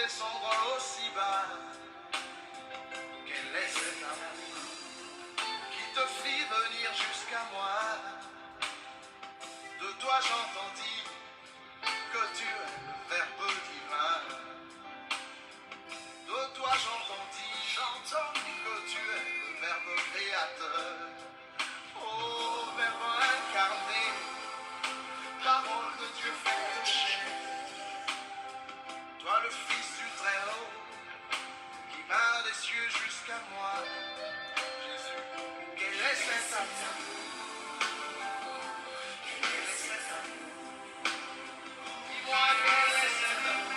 descendre aussi bas. Quel est cet amour qui te fit venir jusqu'à moi? De toi j'entendis que tu es le Verbe divin. De toi j'entendis que tu es le Verbe créateur. Oh, Verbe incarné, parole de Dieu faite chair. Toi le Fils du Très-Haut, qui vint des cieux jusqu'à moi. Jésus, quel est cet amour? Quel est cet amour? Dis-moi quel est cet amour?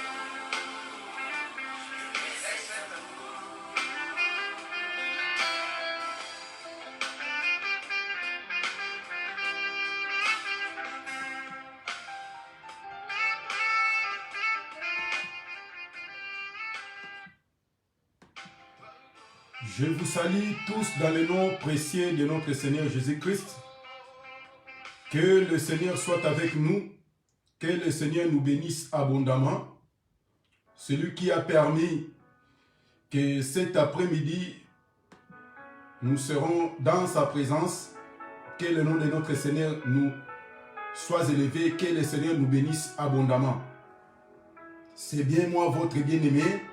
Quel est cet amour? Je vous salue tous dans le nom précieux de notre Seigneur Jésus-Christ. Que le Seigneur soit avec nous, que le Seigneur nous bénisse abondamment. Celui qui a permis que cet après-midi, nous serons dans sa présence. Que le nom de notre Seigneur nous soit élevé, que le Seigneur nous bénisse abondamment. C'est bien moi, votre bien-aimé,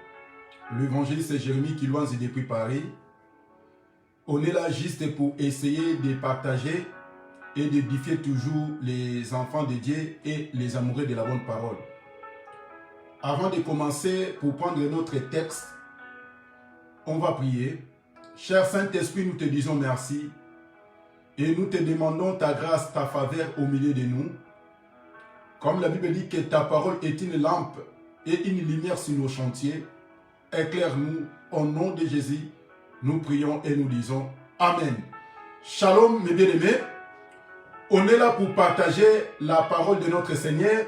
l'évangéliste Jérémie Kilouanzi depuis Paris. On est là juste pour essayer de partager et d'édifier toujours les enfants de Dieu et les amoureux de la bonne parole. Avant de commencer, pour prendre notre texte, on va prier. Cher Saint-Esprit, nous te disons merci et nous te demandons ta grâce, ta faveur au milieu de nous. Comme la Bible dit que ta parole est une lampe et une lumière sur nos chantiers, éclaire-nous au nom de Jésus. Nous prions et nous disons Amen. Shalom mes bien-aimés. On est là pour partager la parole de notre Seigneur.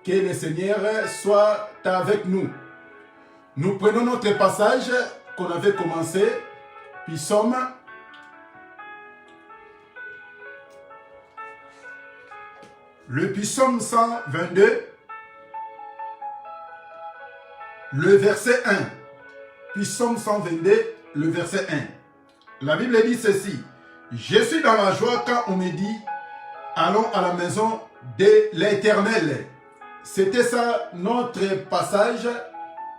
Que le Seigneur soit avec nous. Nous prenons notre passage qu'on avait commencé. Psaume. Le psaume 122. Le verset 1. Psaume 122, le verset 1. La Bible dit ceci. Je suis dans la joie quand on me dit allons à la maison de l'Éternel. C'était ça notre passage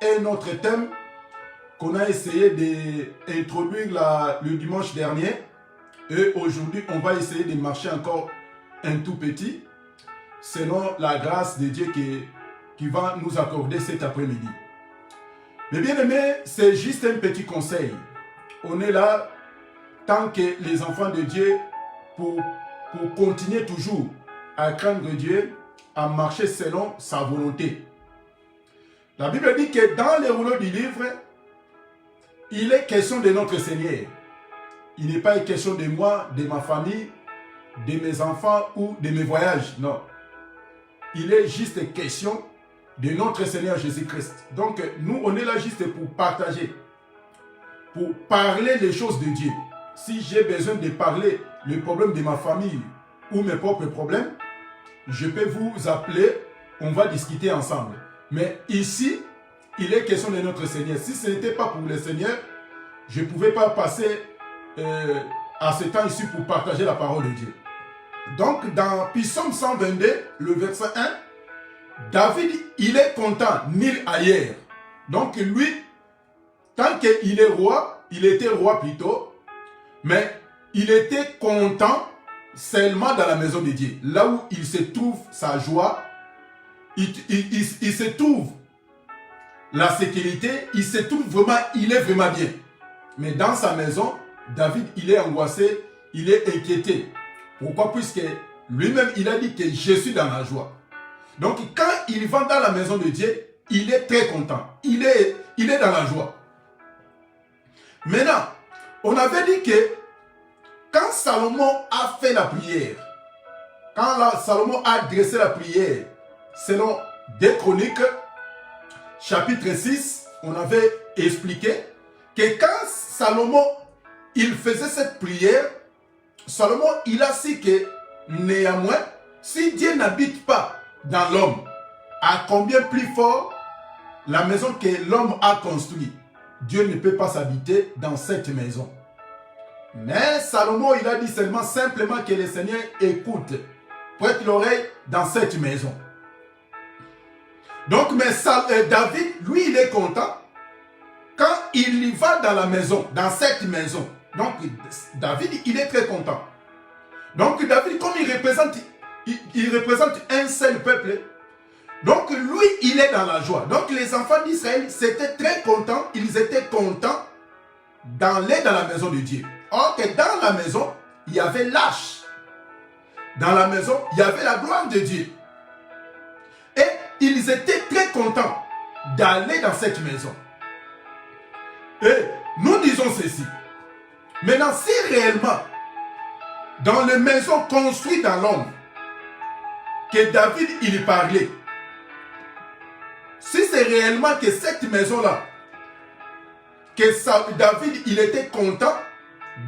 et notre thème qu'on a essayé d'introduire le dimanche dernier. Et aujourd'hui, on va essayer de marcher encore un tout petit selon la grâce de Dieu qui va nous accorder cet après-midi. Mais bien aimé, c'est juste un petit conseil. On est là tant que les enfants de Dieu pour continuer toujours à craindre Dieu, à marcher selon sa volonté. La Bible dit que dans les rouleaux du livre, il est question de notre Seigneur. Il n'est pas question de moi, de ma famille, de mes enfants ou de mes voyages. Non. Il est juste question de notre Seigneur Jésus-Christ. Donc, nous, on est là juste pour partager, pour parler des choses de Dieu. Si j'ai besoin de parler le problème de ma famille ou mes propres problèmes, je peux vous appeler, on va discuter ensemble. Mais ici, il est question de notre Seigneur. Si ce n'était pas pour le Seigneur, je ne pouvais pas passer à ce temps ici pour partager la parole de Dieu. Donc, dans Psaume 122, le verset 1, David, il est content, nulle ailleurs. Donc lui, tant qu'il est roi, il était roi plutôt, mais il était content seulement dans la maison de Dieu. Là où il se trouve sa joie, il se trouve la sécurité, il se trouve vraiment, il est vraiment bien. Mais dans sa maison, David, il est angoissé, il est inquiété. Pourquoi? Puisque lui-même, il a dit que je suis dans la joie. Donc, quand il va dans la maison de Dieu, il est très content. Il est dans la joie. Maintenant, on avait dit que quand Salomon a fait la prière, quand Salomon a dressé la prière, selon 2 Chroniques, chapitre 6, on avait expliqué que quand Salomon, il faisait cette prière, Salomon, il a su que néanmoins, si Dieu n'habite pas dans l'homme, à combien plus fort la maison que l'homme a construite, Dieu ne peut pas s'habiter dans cette maison. Mais Salomon, il a dit seulement simplement que le Seigneur écoute, prête l'oreille dans cette maison. Donc, mais David, lui, il est content quand il y va dans la maison, dans cette maison. Donc, David, il est très content. Donc, David, comme il représente un seul peuple, donc lui, il est dans la joie. Donc, les enfants d'Israël, c'était très contents, ils étaient contents d'aller dans la maison de Dieu. Or que dans la maison, il y avait l'arche. Dans la maison, il y avait la gloire de Dieu. Et ils étaient très contents d'aller dans cette maison. Et nous disons ceci. Maintenant, si réellement, dans les maisons construites dans l'ombre, que David il parlait, si c'est réellement que cette maison-là, que David il était content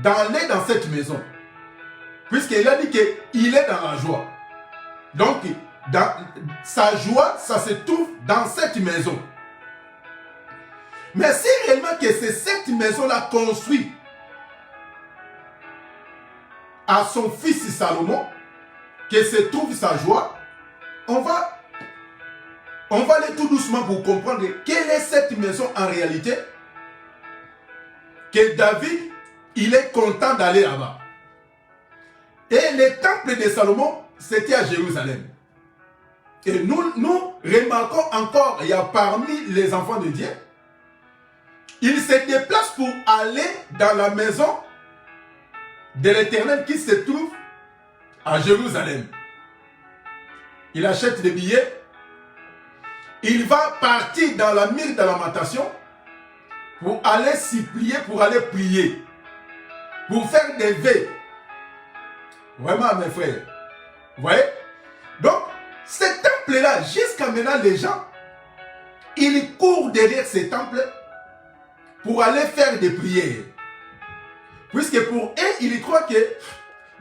d'aller dans cette maison, puisqu'il a dit qu'il est dans la joie. Donc, sa joie, ça se trouve dans cette maison. Mais si réellement que c'est cette maison-là construite à son fils Salomon, que se trouve sa joie, on va aller tout doucement pour comprendre quelle est cette maison en réalité, que David, il est content d'aller là-bas. Et le temple de Salomon, c'était à Jérusalem. Et nous remarquons encore, il y a parmi les enfants de Dieu, ils se déplacent pour aller dans la maison de l'Éternel qui se trouve à Jérusalem. Il achète des billets, il va partir dans la mire de lamentation pour aller s'y plier, pour aller prier, pour faire des vœux. Vraiment, mes frères. Vous voyez? Donc, ce temple-là, jusqu'à maintenant, les gens, ils courent derrière ce temple pour aller faire des prières. Puisque pour eux, ils croient que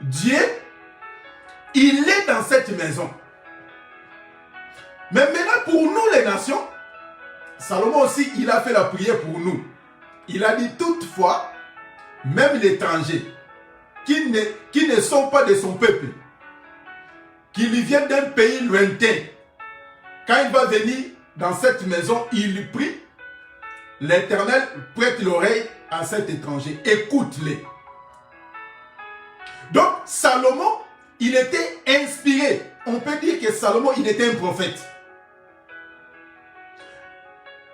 Dieu, il est dans cette maison. Mais maintenant, pour nous les nations, Salomon aussi, il a fait la prière pour nous. Il a dit toutefois, même l'étranger, qui ne sont pas de son peuple, qui viennent d'un pays lointain, quand il va venir dans cette maison, il prie, l'Éternel prête l'oreille à cet étranger, écoute-les. Donc, Salomon, il était inspiré. On peut dire que Salomon, il était un prophète.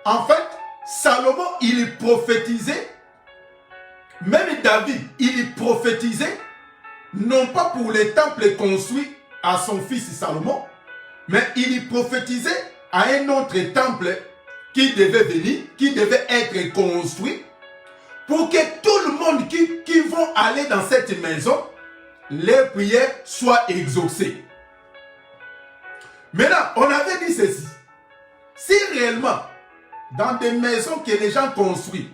En fait, Salomon, il prophétisait, même David, il prophétisait, non pas pour les temples construits à son fils Salomon, mais il prophétisait à un autre temple qui devait venir, qui devait être construit, pour que tout le monde qui vont aller dans cette maison, les prières soient exaucées. Maintenant, on avait dit ceci. Si réellement, dans des maisons que les gens construisent,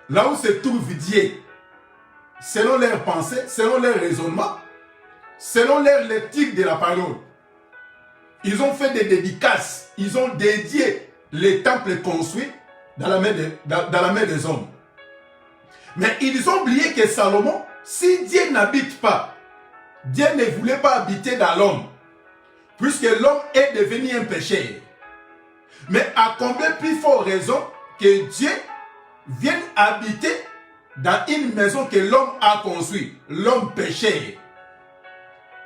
là où se trouve Dieu, selon leurs pensées, selon leurs raisonnements, selon leur lecture de la parole, ils ont fait des dédicaces, ils ont dédié les temples construits dans la main des hommes. Mais ils ont oublié que Salomon, si Dieu n'habite pas, Dieu ne voulait pas habiter dans l'homme, puisque l'homme est devenu un pécheur. Mais à combien plus forte raison que Dieu vienne habiter dans une maison que l'homme a construite, l'homme pécheur.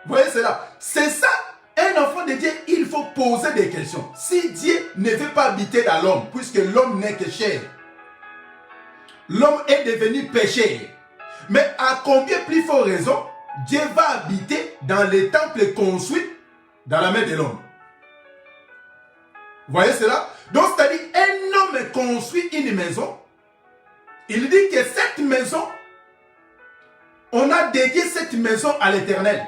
Vous voyez cela? C'est ça, un enfant de Dieu, il faut poser des questions. Si Dieu ne veut pas habiter dans l'homme, puisque l'homme n'est que chair, l'homme est devenu pécheur. Mais à combien plus forte raison Dieu va habiter dans les temples construits dans la main de l'homme? Vous voyez cela? Donc, c'est-à-dire, un homme construit une maison. Il dit que cette maison, on a dédié cette maison à l'Éternel.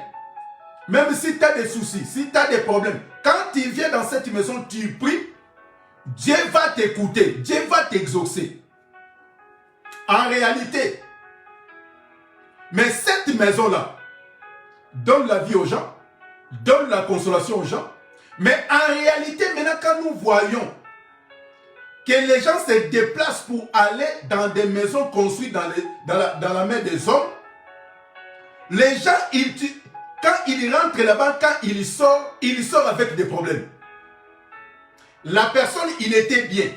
Même si tu as des soucis, si tu as des problèmes, quand tu viens dans cette maison, tu pries, Dieu va t'écouter, Dieu va t'exaucer. En réalité, mais cette maison-là donne la vie aux gens, donne la consolation aux gens. Mais en réalité, maintenant, quand nous voyons que les gens se déplacent pour aller dans des maisons construites dans la main des hommes, les gens, quand ils rentrent là-bas, quand il sort avec des problèmes. La personne, il était bien.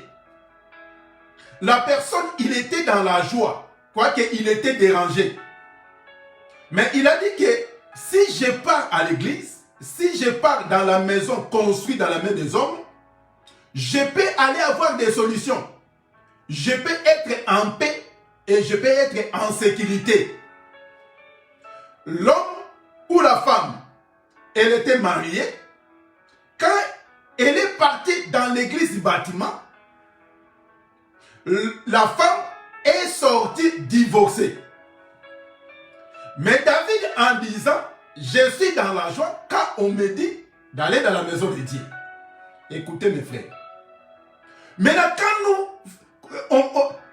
La personne, il était dans la joie, quoique il était dérangé. Mais il a dit que si je pars à l'église, si je pars dans la maison construite dans la main des hommes, je peux aller avoir des solutions. Je peux être en paix et je peux être en sécurité. L'homme ou la femme, elle était mariée. Quand elle est partie dans l'église du bâtiment, la femme est sortie divorcée. Mais David, en disant, je suis dans la joie quand on me dit d'aller dans la maison de Dieu. Écoutez mes frères. Maintenant,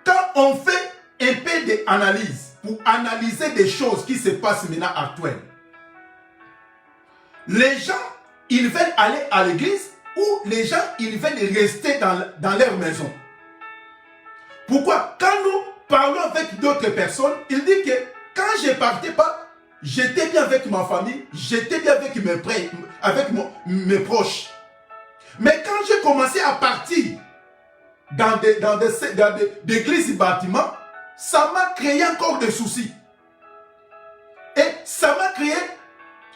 quand on fait un peu d'analyse, pour analyser des choses qui se passent maintenant actuelles, les gens, ils veulent aller à l'église ou les gens, ils veulent rester dans leur maison. Pourquoi? Quand nous parlons avec d'autres personnes, ils disent que quand je ne partais pas, j'étais bien avec ma famille, j'étais bien avec mes proches. Mais quand j'ai commencé à partir dans des églises et bâtiments, ça m'a créé encore des soucis. Et ça m'a créé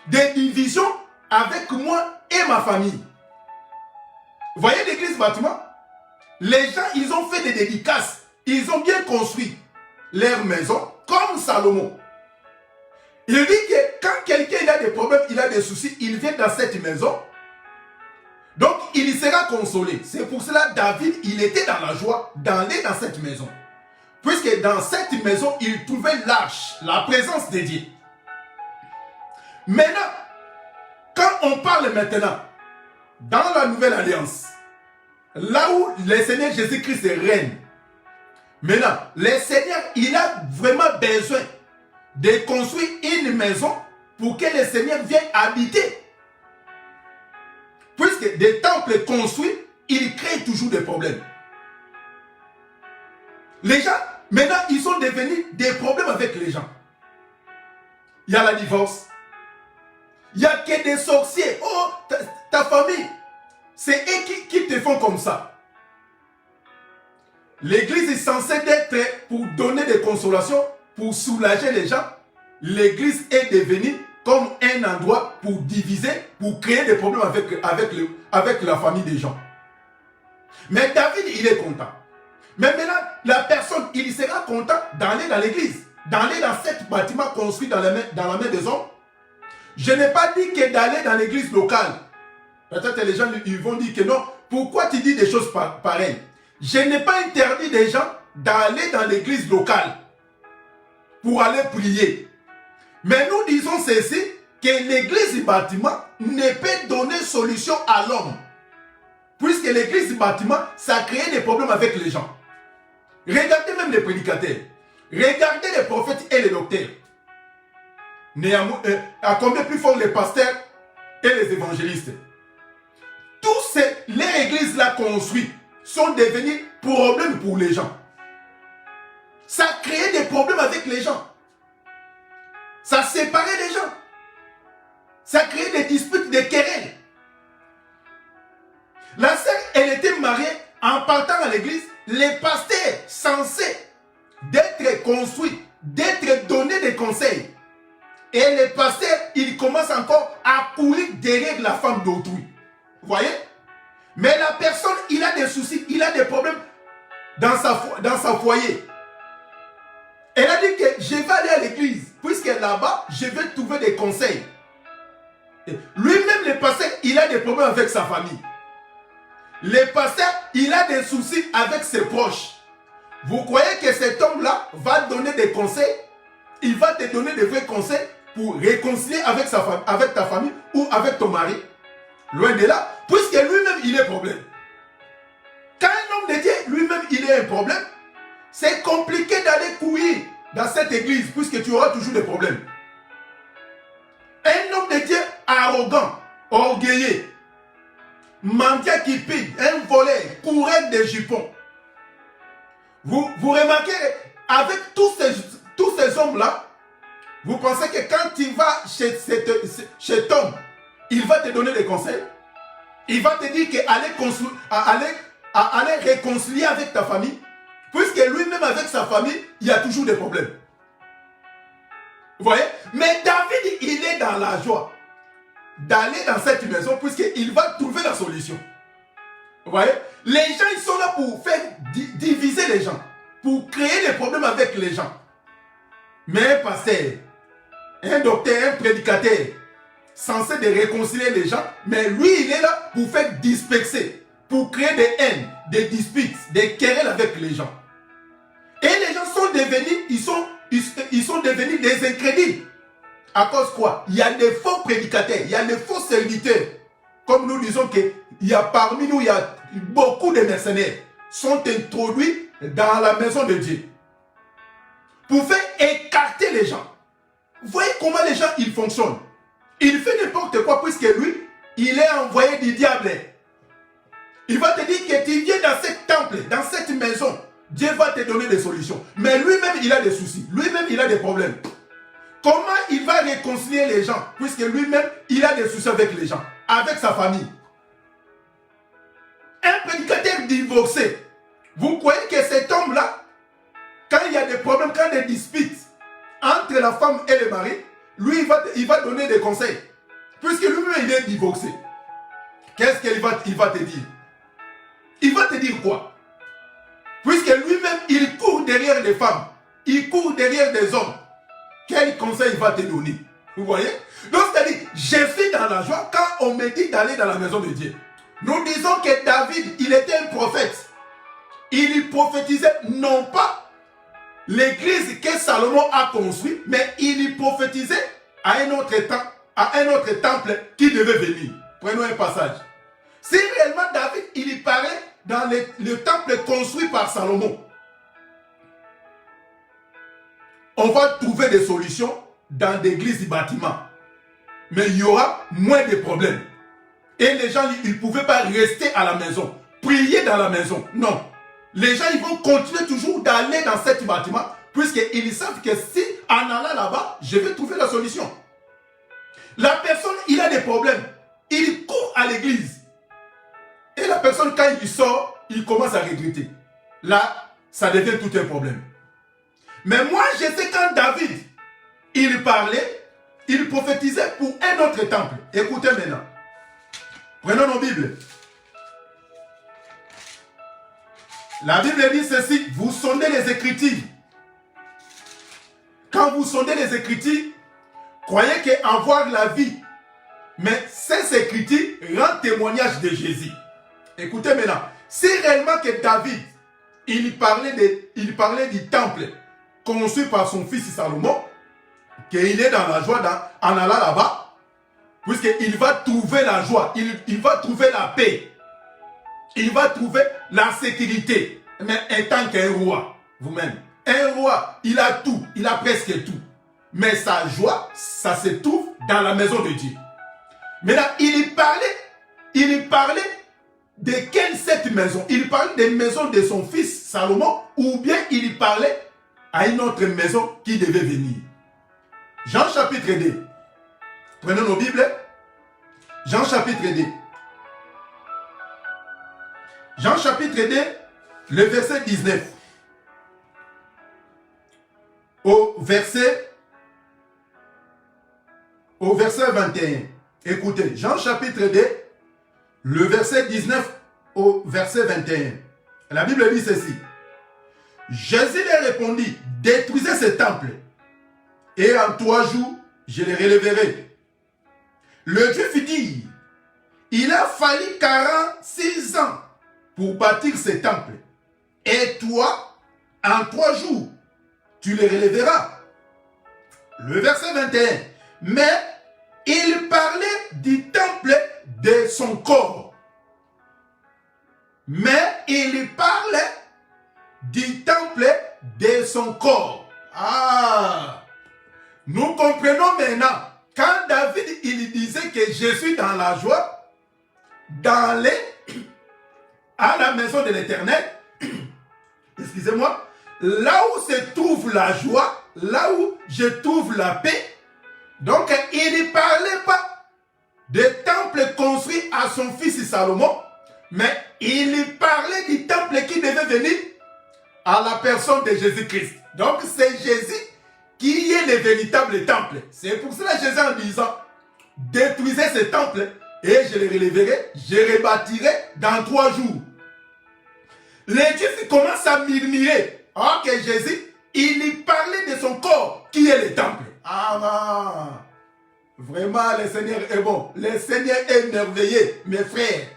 des divisions avec moi et ma famille. Vous voyez l'église bâtiment? Les gens, ils ont fait des dédicaces. Ils ont bien construit leur maison comme Salomon. Il dit que quand quelqu'un a des problèmes, il a des soucis, il vient dans cette maison. Donc, il sera consolé. C'est pour cela David, il était dans la joie d'aller dans cette maison. Puisque dans cette maison, il trouvait l'arche, la présence de Dieu. Maintenant, quand on parle maintenant dans la nouvelle alliance, là où le Seigneur Jésus-Christ règne, maintenant, le Seigneur, il a vraiment besoin de construire une maison pour que le Seigneur vienne habiter. Puisque des temples construits, ils créent toujours des problèmes. Les gens, maintenant, ils sont devenus des problèmes avec les gens. Il y a la divorce. Il n'y a que des sorciers. Oh, ta famille, c'est eux qui te font comme ça. L'église est censée être pour donner des consolations, pour soulager les gens. L'église est devenue comme un endroit pour diviser, pour créer des problèmes avec la famille des gens. Mais David, il est content. Mais maintenant, la personne, il sera content d'aller dans l'église, d'aller dans cet bâtiment construit dans la main des hommes. Je n'ai pas dit que d'aller dans l'église locale. Peut-être que les gens ils vont dire que non. Pourquoi tu dis des choses pareilles? Je n'ai pas interdit des gens d'aller dans l'église locale pour aller prier. Mais nous disons ceci, que l'église du bâtiment ne peut donner solution à l'homme. Puisque l'église du bâtiment, ça crée des problèmes avec les gens. Regardez même les prédicateurs. Regardez les prophètes et les docteurs. Néanmoins, à combien plus fort les pasteurs et les évangélistes. Tous les églises là construites sont devenus problèmes pour les gens. Ça crée des problèmes avec les gens. Ça séparait les gens. Ça créait des disputes, des querelles. La sœur, elle était mariée en partant à l'église. Les pasteurs censés d'être construits, d'être donnés des conseils. Et les pasteurs, ils commencent encore à courir derrière la femme d'autrui. Vous voyez? Mais la personne, il a des soucis, il a des problèmes dans sa foyer. Elle a dit que je vais aller à l'église, puisque là-bas, je vais trouver des conseils. Lui-même, le pasteur, il a des problèmes avec sa famille. Le pasteur, il a des soucis avec ses proches. Vous croyez que cet homme-là va donner des conseils? Il va te donner des vrais conseils pour réconcilier avec ta famille ou avec ton mari? Loin de là, puisque lui-même, il est problème. Quand un homme de Dieu, lui-même, il est un problème, c'est compliqué d'aller courir dans cette église puisque tu auras toujours des problèmes. Un homme de Dieu arrogant, orgueilleux, mendiant qui pille, un voleur, coureur de jupons, Vous remarquez, avec tous ces hommes-là, vous pensez que quand tu vas chez cet homme, il va te donner des conseils? Il va te dire qu'aller réconcilier avec ta famille, puisque lui-même avec sa famille, il y a toujours des problèmes. Vous voyez? Mais David, il est dans la joie d'aller dans cette maison, puisqu'il va trouver la solution. Vous voyez? Les gens, ils sont là pour faire diviser les gens, pour créer des problèmes avec les gens. Mais un pasteur, un docteur, un prédicateur, censé de réconcilier les gens, mais lui, il est là pour faire disperser, pour créer des haines, des disputes, des querelles avec les gens. Et les gens sont devenus, ils sont devenus des incrédules. À cause quoi? Il y a des faux prédicateurs, il y a des faux serviteurs. Comme nous disons qu'il y a parmi nous, il y a beaucoup de mercenaires sont introduits dans la maison de Dieu pour faire écarter les gens. Vous voyez comment les gens ils fonctionnent. Il fait n'importe quoi puisque lui, il est envoyé du diable. Il va te dire que tu viens dans ce temple, dans cette maison. Dieu va te donner des solutions. Mais lui-même, il a des soucis. Lui-même, il a des problèmes. Comment il va réconcilier les gens puisque lui-même, il a des soucis avec les gens, avec sa famille. Un prédicateur divorcé, vous croyez que cet homme-là, quand il y a des problèmes, quand il y a des disputes entre la femme et le mari, lui, il va donner des conseils. Puisque lui-même, il est divorcé. Qu'est-ce qu'il va te dire? Il va te dire quoi? Puisque lui-même, il court derrière les femmes. Il court derrière des hommes. Quel conseil il va te donner? Vous voyez? Donc, c'est-à-dire, je suis dans la joie quand on me dit d'aller dans la maison de Dieu. Nous disons que David, il était un prophète. Il prophétisait non pas l'église que Salomon a construite, mais il prophétisait à un autre temple qui devait venir. Prenons un passage. Si réellement David, il parlait dans le temple construit par Salomon, on va trouver des solutions dans l'église du bâtiment. Mais il y aura moins de problèmes. Et les gens, ils ne pouvaient pas rester à la maison, prier dans la maison. Non. Les gens, ils vont continuer toujours d'aller dans ce bâtiment, puisqu'ils savent que si en allant là-bas, je vais trouver la solution. La personne, il a des problèmes. Il court à l'église. Et la personne, quand il sort, il commence à regretter. Là, ça devient tout un problème. Mais moi, je sais quand David, il parlait, il prophétisait pour un autre temple. Écoutez maintenant. Prenons nos Bibles. La Bible dit ceci, vous sondez les Écritures. Quand vous sondez les Écritures, croyez qu'en voir la vie. Mais ces Écritures rendent témoignage de Jésus. Écoutez maintenant, si réellement que David, il parlait du temple conçu par son fils Salomon, qu'il est dans la joie en allant là-bas, puisqu'il va trouver la joie, il va trouver la paix, il va trouver la sécurité. Mais étant qu'un roi, vous-même, un roi, il a tout, il a presque tout. Mais sa joie, ça se trouve dans la maison de Dieu. Maintenant, il parlait de quelle cette maison? Il parlait des maisons de son fils Salomon, ou bien il parlait à une autre maison qui devait venir. Jean chapitre 2. Prenons nos Bibles. Jean chapitre 2. Jean chapitre 2, le verset 19. Au verset 21. Écoutez, Jean chapitre 2, le verset 19 au verset 21. La Bible dit ceci. Jésus leur répondit, détruisez ce temple, et en 3 jours, je les relèverai. Le Juif dit, il a fallu 46 ans pour bâtir ce temple, et toi, en 3 jours, tu les relèveras. Le verset 21. Mais il parlait du temple de son corps. Mais il parlait du temple de son corps. Ah! Nous comprenons maintenant, quand David il disait que je suis dans la joie, d'aller à la maison de l'Éternel, excusez-moi, là où se trouve la joie, là où je trouve la paix. Donc, il ne parlait pas de temple construit à son fils Salomon, mais il parlait du temple qui devait venir à la personne de Jésus-Christ. Donc, c'est Jésus qui est le véritable temple. C'est pour cela que Jésus en disant, détruisez ce temple et je le relèverai, je rebâtirai dans 3 jours. Les Juifs commencent à murmurer. Alors que Jésus, il parlait de son corps qui est le temple. Ah, vraiment, le Seigneur est bon. Le Seigneur est merveilleux, mes frères.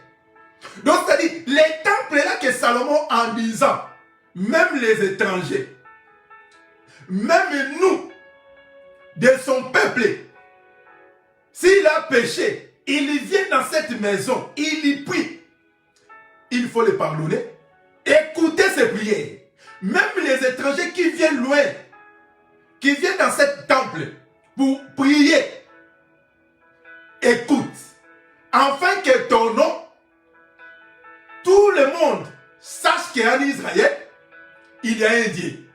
Donc, c'est-à-dire, les temples là que Salomon en disant, même les étrangers, même nous, de son peuple, s'il a péché, il vient dans cette maison, il y prie. Il faut le pardonner. Écoutez ses prières. Même les étrangers qui viennent loin, qui viennent dans cet temple pour prier, écoute. Afin que ton nom, tout le monde sache qu'en Israël, il y a un Dieu.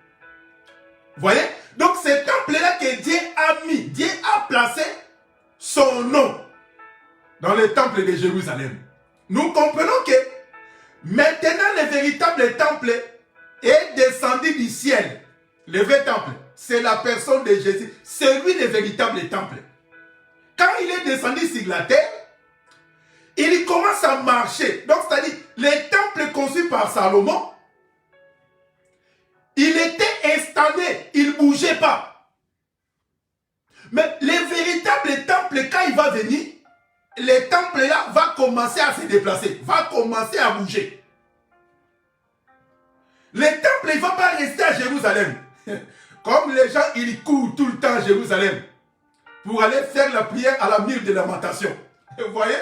Voyez? Donc ce temple-là que Dieu a mis, Dieu a placé son nom dans le temple de Jérusalem. Nous comprenons que maintenant le véritable temple est descendu du ciel. Le vrai temple, c'est la personne de Jésus. C'est lui le véritable temple. Quand il est descendu sur la terre, il commence à marcher. Donc c'est-à-dire, le temple conçu par Salomon, il était installé, il ne bougeait pas. Mais le véritable temple, quand il va venir, le temple là va commencer à se déplacer, va commencer à bouger. Le temple, il ne va pas rester à Jérusalem. Comme les gens, ils courent tout le temps à Jérusalem pour aller faire la prière à la mur de lamentation. Vous voyez?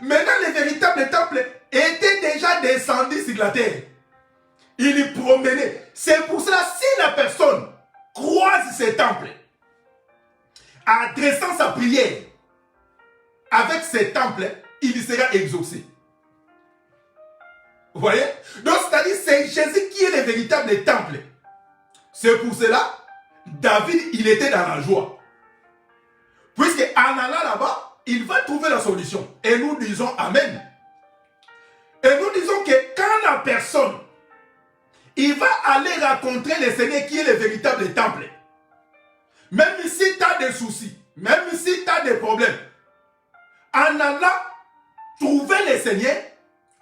Maintenant, le véritable temple était déjà descendu sur la terre. Il y promenait. C'est pour cela, si la personne croise ce temple, adressant sa prière avec ce temple, il sera exaucé. Vous voyez? Donc, c'est-à-dire, c'est Jésus qui est le véritable temple. C'est pour cela, David, il était dans la joie. Puisque en allant là-bas, il va trouver la solution. Et nous disons Amen. Et nous disons que quand la personne, il va aller rencontrer le Seigneur qui est le véritable temple. Même si tu as des soucis, même si tu as des problèmes, en allant trouver le Seigneur,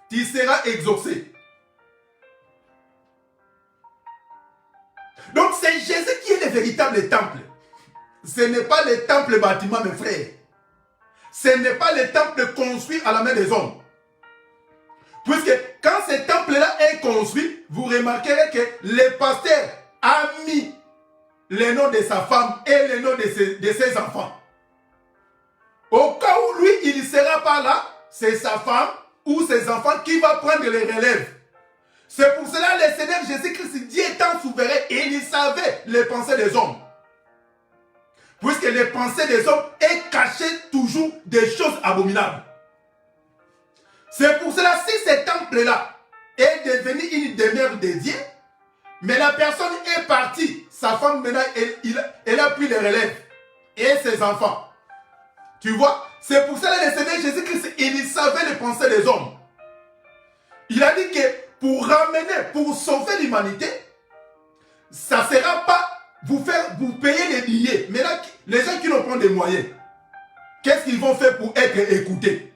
tu seras exaucé. Donc c'est Jésus qui est le véritable temple. Ce n'est pas le temple bâtiment, mes frères. Ce n'est pas le temple construit à la main des hommes. Puisque quand ce temple-là est construit, vous remarquerez que le pasteur a mis le nom de sa femme et le nom de ses enfants. Au cas où lui, il ne sera pas là, c'est sa femme ou ses enfants qui va prendre les relèves. C'est pour cela que le Seigneur Jésus-Christ, Dieu étant souverain, et il savait les pensées des hommes. Puisque les pensées des hommes est caché toujours des choses abominables. C'est pour cela, si ce temple-là est devenu une demeure de Dieu, mais la personne est partie, sa femme maintenant, elle a pris les relèves, et ses enfants. Tu vois, c'est pour cela que le Seigneur Jésus-Christ, il savait les pensées des hommes. Il a dit que pour ramener, pour sauver l'humanité, ça ne sera pas vous payer les billets. Mais là, les gens qui n'ont pas des moyens, qu'est-ce qu'ils vont faire pour être écoutés?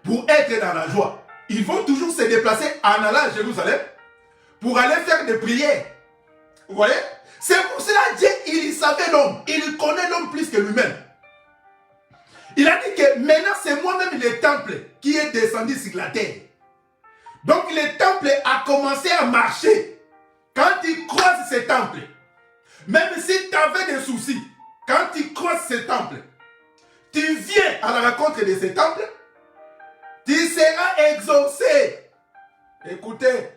Pour être dans la joie. Ils vont toujours se déplacer en allant à Jérusalem pour aller faire des prières. Vous voyez? C'est pour cela que Dieu, il savait l'homme. Il connaît l'homme plus que lui-même. Il a dit que maintenant c'est moi-même le temple qui est descendu sur la terre. Donc le temple a commencé à marcher. Quand tu croises ce temple, même si tu avais des soucis, quand tu croises ce temple, tu viens à la rencontre de ce temple, tu seras exaucé. Écoutez,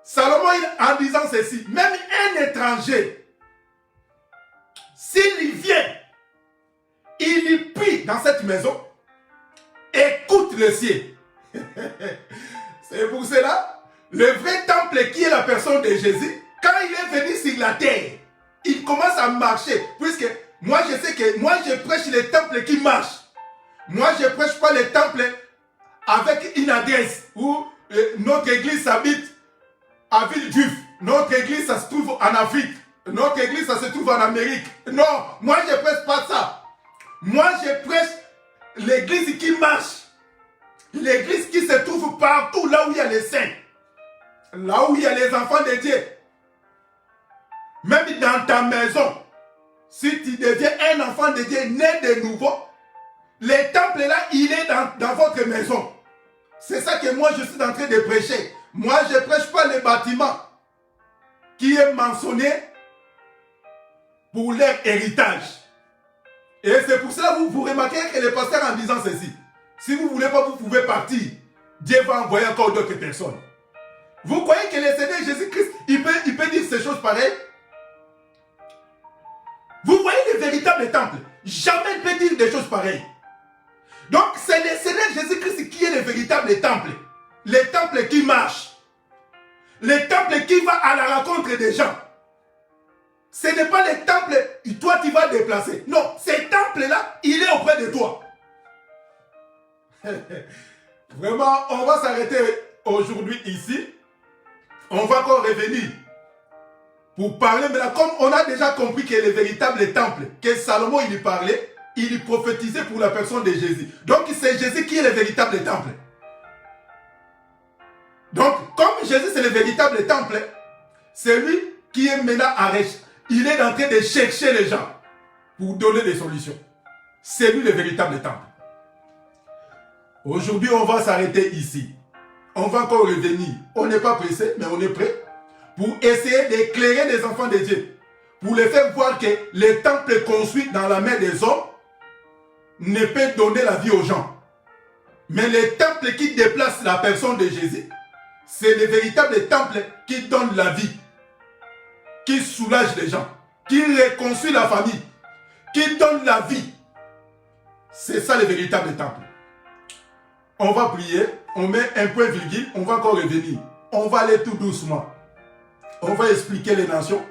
Salomon en disant ceci, même un étranger, s'il vient, il y prie dans cette maison, écoute le ciel. C'est pour cela, le vrai temple temple qui est la personne de Jésus, quand il est venu sur la terre, il commence à marcher. Puisque moi, je sais que moi, je prêche les temples qui marchent. Moi, je ne prêche pas les temples avec une adresse où notre église habite à Villejuif. Notre église, ça se trouve en Afrique. Notre église, ça se trouve en Amérique. Non, moi, je ne prêche pas ça. Moi, je prêche l'église qui marche. L'église qui se trouve partout, là où il y a les saints. Là où il y a les enfants de Dieu. Même dans ta maison. Si tu deviens un enfant de Dieu né de nouveau, le temple là, il est dans votre maison. C'est ça que moi, je suis en train de prêcher. Moi, je ne prêche pas le bâtiment qui est mentionné pour leur héritage. Et c'est pour cela que vous remarquez que le pasteur en disant ceci, si vous ne voulez pas, vous pouvez partir. Dieu va envoyer encore d'autres personnes. Vous croyez que le Seigneur Jésus-Christ, il peut dire ces choses pareilles? Vous voyez le véritable temple. Jamais il peut dire des choses pareilles. Donc c'est le Seigneur Jésus-Christ qui est le véritable temple. Le temple qui marche. Le temple qui va à la rencontre des gens. Ce n'est pas le temple, toi tu vas déplacer. Non, ce temple-là, il est auprès de toi. Vraiment, on va s'arrêter aujourd'hui ici. On va encore revenir pour parler. Mais là, comme on a déjà compris que le véritable temple, que Salomon il y parlait, il y prophétisait pour la personne de Jésus. Donc c'est Jésus qui est le véritable temple. Donc, comme Jésus c'est le véritable temple, c'est lui qui est maintenant à recherche. Il est en train de chercher les gens pour donner des solutions. C'est lui le véritable temple. Aujourd'hui, on va s'arrêter ici. On va encore revenir. On n'est pas pressé, mais on est prêt pour essayer d'éclairer les enfants de Dieu. Pour les faire voir que le temple construit dans la main des hommes ne peut donner la vie aux gens. Mais le temple qui déplace la personne de Jésus, c'est le véritable temple qui donne la vie, qui soulage les gens, qui reconstruit la famille, qui donne la vie. C'est ça le véritable temple. On va prier, on met un point virgule, on va encore revenir. On va aller tout doucement. On va expliquer les nations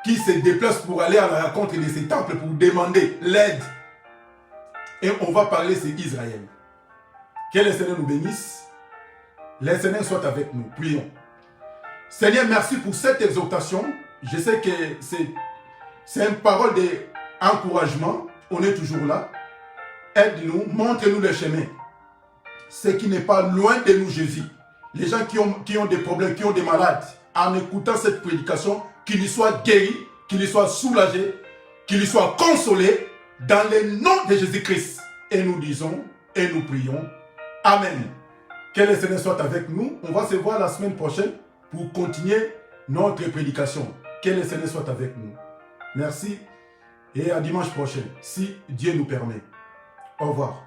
qui se déplacent pour aller à la rencontre de ces temples pour demander l'aide. Et on va parler sur Israël. Que le Seigneur nous bénisse. Le Seigneur soit avec nous. Prions. Seigneur, merci pour cette exhortation. Je sais que c'est une parole d'encouragement. On est toujours là. Aide-nous, montre-nous le chemin. Ce qui n'est pas loin de nous, Jésus. Les gens qui ont des problèmes, qui ont des malades, en écoutant cette prédication, qu'ils soient guéris, qu'ils soient soulagés, qu'ils soient consolés, dans le nom de Jésus-Christ. Et nous disons, et nous prions. Amen. Que le Seigneur soit avec nous. On va se voir la semaine prochaine pour continuer notre prédication. Que le Seigneur soit avec nous. Merci et à dimanche prochain, si Dieu nous permet. Au revoir.